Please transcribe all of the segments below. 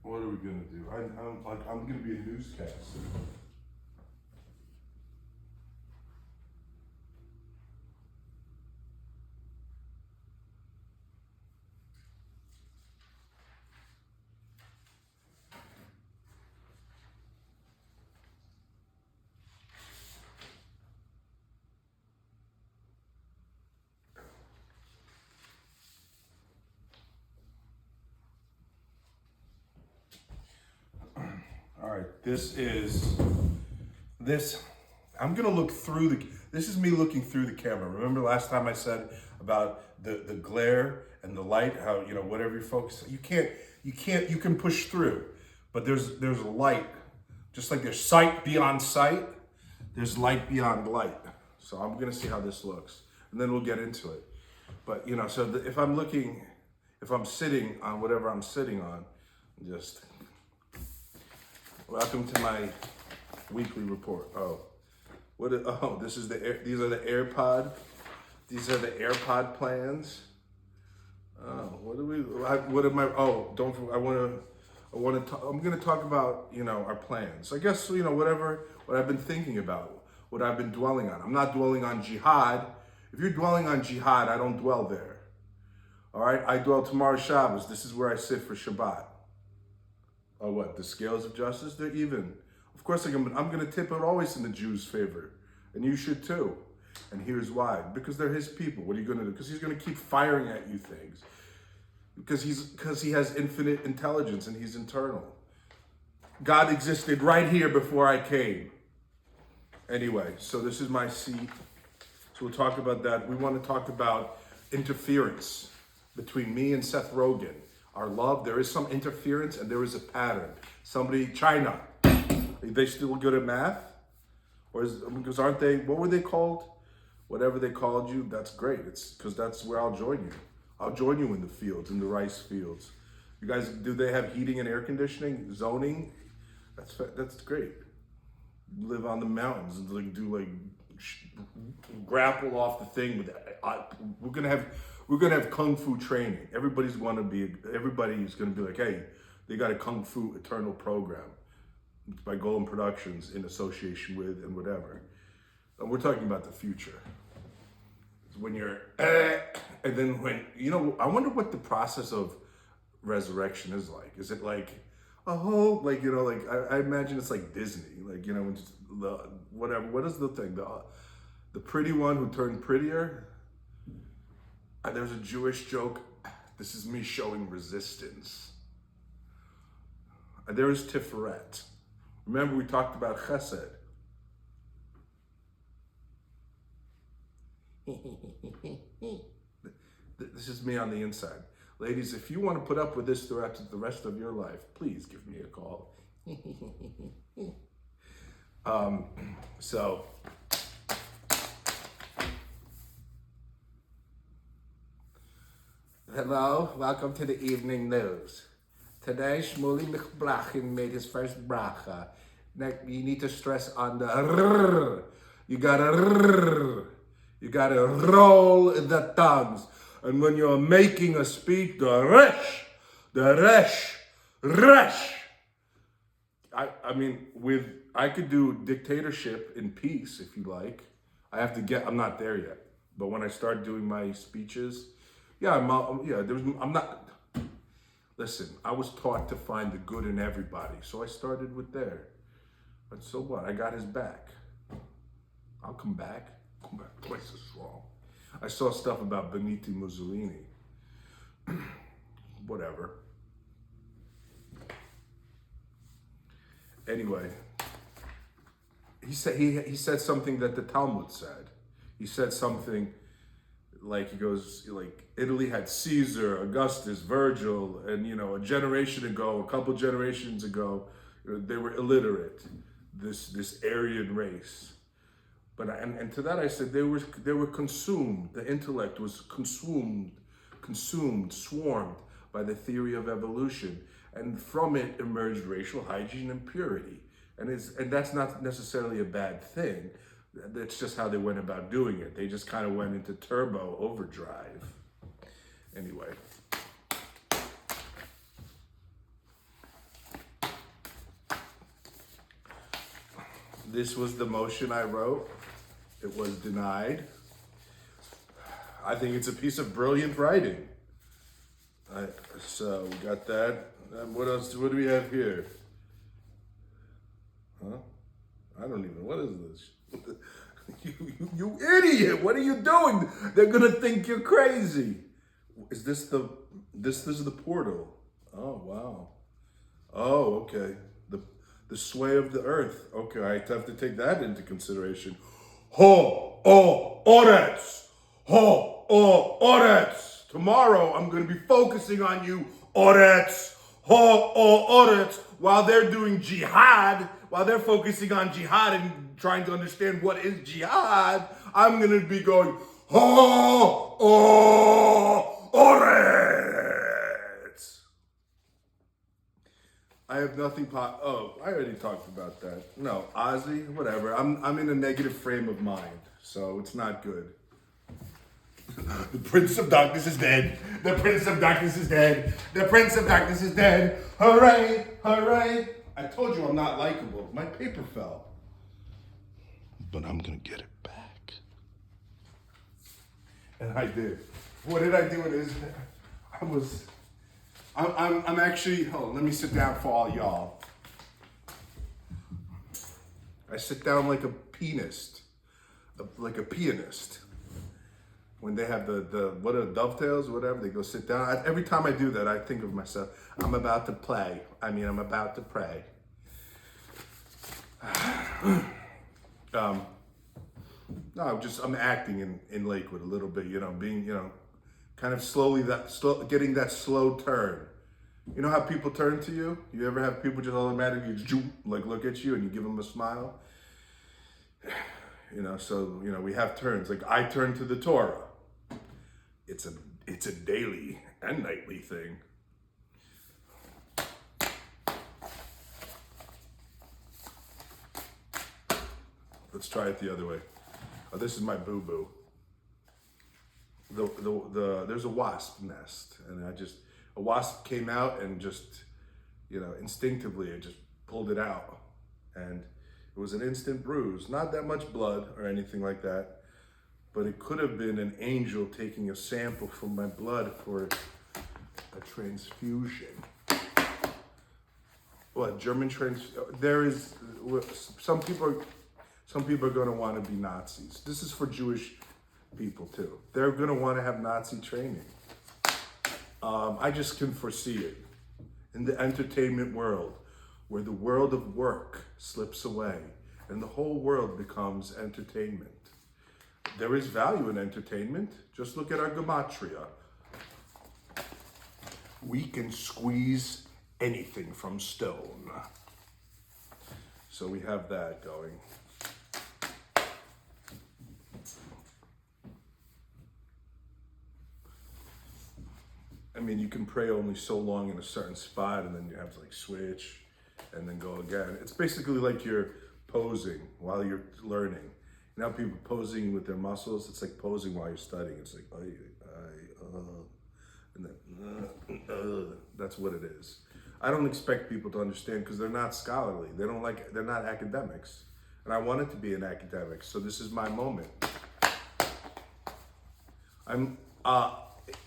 What are we gonna do? I'm gonna be a newscaster. All right, I'm gonna look through this is me looking through the camera. Remember last time I said about the glare and the light, how, whatever you focus, you can push through, but there's a light, just like there's sight beyond sight, there's light beyond light. So I'm gonna see how this looks, and then we'll get into it. But so if I'm sitting on whatever I'm sitting on, just welcome to my weekly report. These are the AirPod. These are the AirPod plans. I'm going to talk about, our plans. I guess, what I've been thinking about, what I've been dwelling on. I'm not dwelling on jihad. If you're dwelling on jihad, I don't dwell there. All right, I dwell tomorrow Shabbos. This is where I sit for Shabbat. Oh, what? The scales of justice? They're even. Of course, I'm going to tip it always in the Jews' favor. And you should too. And here's why. Because they're his people. What are you going to do? Because he's going to keep firing at you things. Because he has infinite intelligence and he's eternal. God existed right here before I came. Anyway, so this is my seat. So we'll talk about that. We want to talk about interference between me and Seth Rogen. Our love, there is some interference and there is a pattern. China, are they still good at math? Because aren't they, what were they called? Whatever they called you, that's great. It's because that's where I'll join you. I'll join you in the fields, in the rice fields. You guys, do they have heating and air conditioning, zoning? That's great. You live on the mountains and grapple off the thing with we're gonna have kung fu training. Everybody's gonna be like, hey, they got a kung fu eternal program. It's by Golem Productions in association with and whatever. And we're talking about the future. It's when you're and then when I wonder what the process of resurrection is like. Is it like I imagine it's like Disney, when just whatever. What is the thing? The pretty one who turned prettier. There's a Jewish joke. This is me showing resistance. There is Tiferet. Remember we talked about Chesed. This is me on the inside. Ladies, if you want to put up with this throughout the rest of your life, please give me a call. Hello, welcome to the evening news. Today, Shmuley Mechbrachim made his first bracha. You need to stress on the rrr. You gotta roll the tongues. And when you're making a speech, the resh. I could do dictatorship in peace if you like. I'm not there yet. But when I start doing my speeches, listen, I was taught to find the good in everybody. So I started with there. But so what? I got his back. I'll come back. Twice as strong. I saw stuff about Benito Mussolini. Whatever. Anyway, he said something that the Talmud said. He said something he goes, Italy had Caesar, Augustus, Virgil, and a couple generations ago, they were illiterate. This Aryan race. But and to that I said they were consumed. The intellect was consumed, swarmed by the theory of evolution, and from it emerged racial hygiene and purity. And that's not necessarily a bad thing. That's just how they went about doing it. They just kind of went into turbo overdrive. Anyway. This was the motion I wrote. It was denied. I think it's a piece of brilliant writing. So we got that. What else? What do we have here? Huh? I don't even. What is this? You idiot! What are you doing? They're gonna think you're crazy. Is this the? This is the portal. Oh wow. Oh okay. The sway of the earth. Okay, I have to take that into consideration. Ho oh Oretz. Ho oh Oretz. Tomorrow I'm going to be focusing on you, Oretz. Ho oh Oretz. While they're doing jihad, while they're focusing on jihad and trying to understand what is jihad, I'm going to be going, Ho oh Oretz. I have nothing. Oh, I already talked about that. No, Ozzy, whatever. I'm in a negative frame of mind, so it's not good. The Prince of Darkness is dead. The Prince of Darkness is dead. The Prince of Darkness is dead. Hooray! Hooray! I told you I'm not likable. My paper fell, but I'm gonna get it back. And I did. What did I do? It is. I'm actually, let me sit down for all y'all. I sit down like a pianist. When they have the what are dovetails, whatever, they go sit down. Every time I do that, I think of myself, I'm about to play. I'm about to pray. No, I'm acting in Lakewood a little bit, being, kind of getting that slow turn. You know how people turn to you? You ever have people just automatically look at you and you give them a smile? So we have turns. Like I turn to the Torah. It's a daily and nightly thing. Let's try it the other way. Oh, this is my boo-boo. There's a wasp nest, and a wasp came out and just, instinctively it just pulled it out, and it was an instant bruise, not that much blood or anything like that, but it could have been an angel taking a sample from my blood for a transfusion. What, there is, some people are going to want to be Nazis. This is for Jewish people too. They're going to want to have Nazi training. I just can foresee it in the entertainment world, where the world of work slips away and the whole world becomes entertainment. There is value in entertainment. Just look at our gematria. We can squeeze anything from stone. So we have that going. You can pray only so long in a certain spot, and then you have to switch and then go again. It's basically like you're posing while you're learning. People posing with their muscles, it's like posing while you're studying. It's like, and then, that's what it is. I don't expect people to understand because they're not scholarly. They're not academics. And I wanted to be an academic, so this is my moment.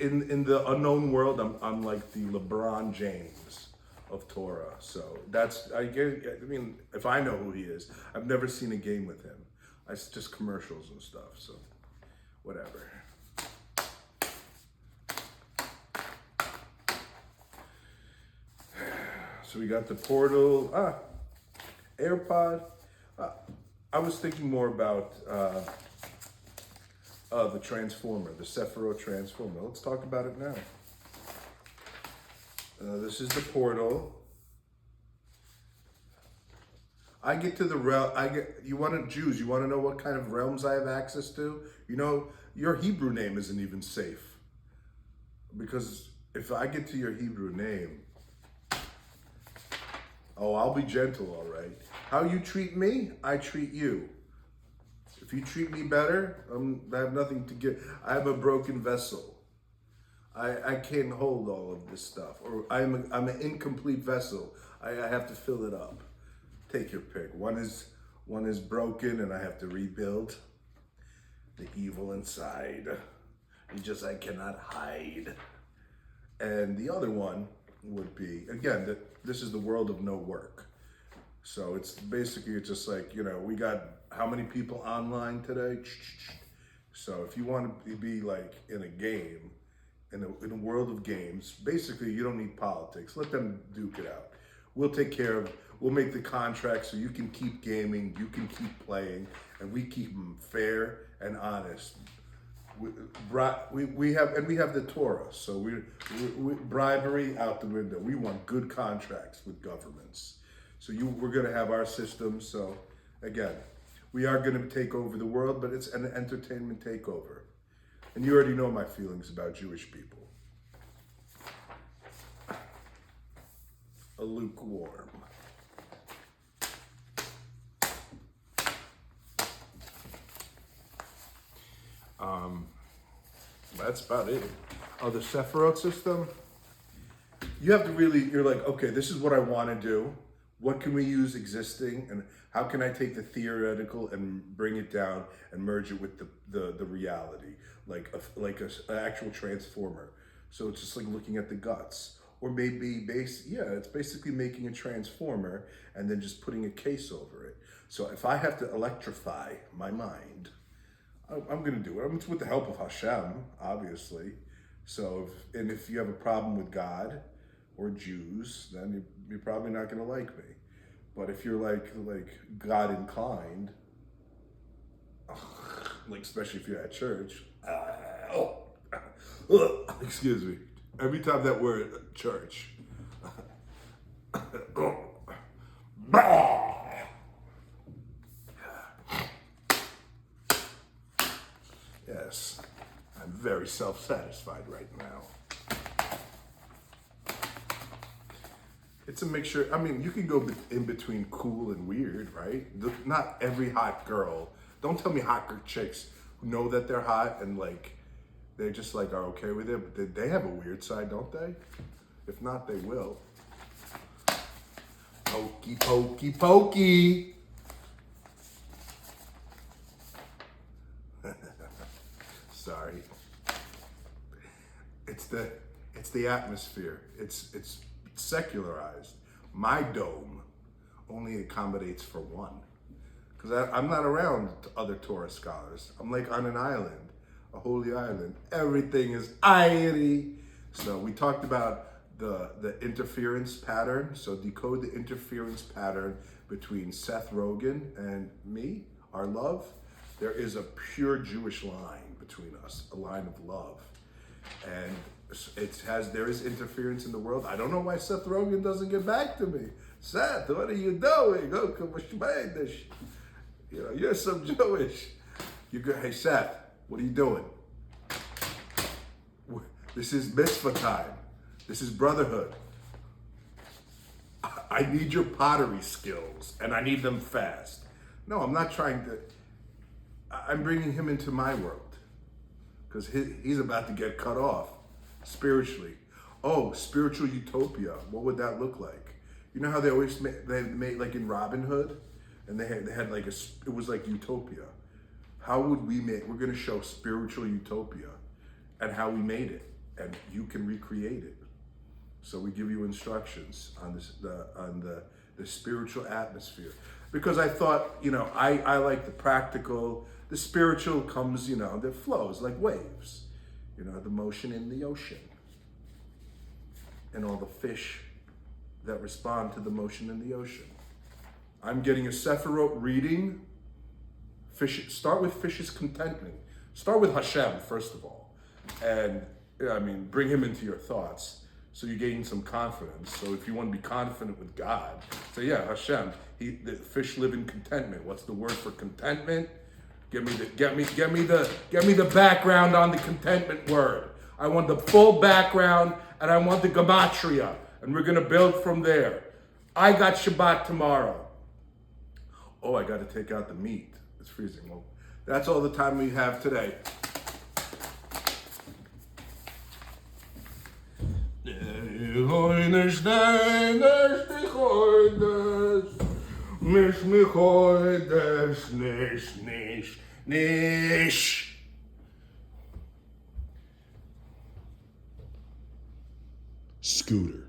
In the unknown world, I'm like the LeBron James of Torah. So if I know who he is, I've never seen a game with him. It's just commercials and stuff, so whatever. So we got the portal, AirPod. I was thinking more about the transformer, the Sephiroth transformer. Let's talk about it now. This is the portal. I get to the realm. You want to know what kind of realms I have access to? Your Hebrew name isn't even safe, because if I get to your Hebrew name, I'll be gentle, all right. How you treat me, I treat you. If you treat me better, I have nothing to give. I have a broken vessel. I can't hold all of this stuff, or I'm an incomplete vessel. I have to fill it up. Take your pick. One One is broken and I have to rebuild. The evil inside. I cannot hide. And the other one would be, again, this is the world of no work. So it's just like, we got how many people online today? So if you want to be like in a game, in a world of games, basically you don't need politics. Let them duke it out. We'll take care of, we'll make the contract so you can keep gaming, you can keep playing, and we keep them fair and honest. We have the Torah, so we bribery out the window. We want good contracts with governments. So we're going to have our system. So again, we are going to take over the world, but it's an entertainment takeover. And you already know my feelings about Jewish people. A lukewarm. That's about it. Oh, the Sephiroth system? You have to you're like, okay, this is what I want to do. What can we use existing? And how can I take the theoretical and bring it down and merge it with the reality? Like an actual transformer. So it's just like looking at the guts. Or maybe it's basically making a transformer and then just putting a case over it. So if I have to electrify my mind, I'm going to do it. It's with the help of Hashem, obviously. So if you have a problem with God or Jews, then you're probably not going to like me. But if you're like God inclined, like especially if you're at church, excuse me. Every time that word church. Yes, I'm very self-satisfied right now. It's a mixture. I mean, you can go in between cool and weird, right? Not every hot girl. Don't tell me hot chicks who know that they're hot and like, they just like are okay with it, but they have a weird side, don't they? If not, they will. Pokey, pokey, pokey. Sorry. It's the atmosphere. It's secularized. My dome only accommodates for one. Because I'm not around other Torah scholars. I'm like on an island, a holy island. Everything is airy. So we talked about the interference pattern. So decode the interference pattern between Seth Rogen and me, our love. There is a pure Jewish line between us, a line of love. And there is interference in the world. I don't know why Seth Rogen doesn't get back to me. Seth, what are you doing? Oh, come on, you're so Jewish. You go, hey Seth, what are you doing? This is mitzvah time. This is brotherhood. I need your pottery skills, and I need them fast. No, I'm not trying to. I'm bringing him into my world because he's about to get cut off spiritually. Oh, spiritual utopia. What would that look like? You know how they always made like in Robin Hood, and they had like it was like utopia. How would we make? We're going to show spiritual utopia and how we made it, and you can recreate it. So we give you instructions on the spiritual atmosphere. Because I thought, I like the practical. The spiritual comes, that flows like waves. The motion in the ocean. And all the fish that respond to the motion in the ocean. I'm getting a Sephiroth reading. Start with fish's contentment. Start with Hashem, first of all. And, bring him into your thoughts. So you gain some confidence. So if you want to be confident with God, say, yeah, Hashem, the fish live in contentment. What's the word for contentment? Get me the background on the contentment word. I want the full background and I want the gematria. And we're gonna build from there. I got Shabbat tomorrow. Oh, I gotta take out the meat. It's freezing. Well, that's all the time we have today. Mish Michoides Nish. Scooter.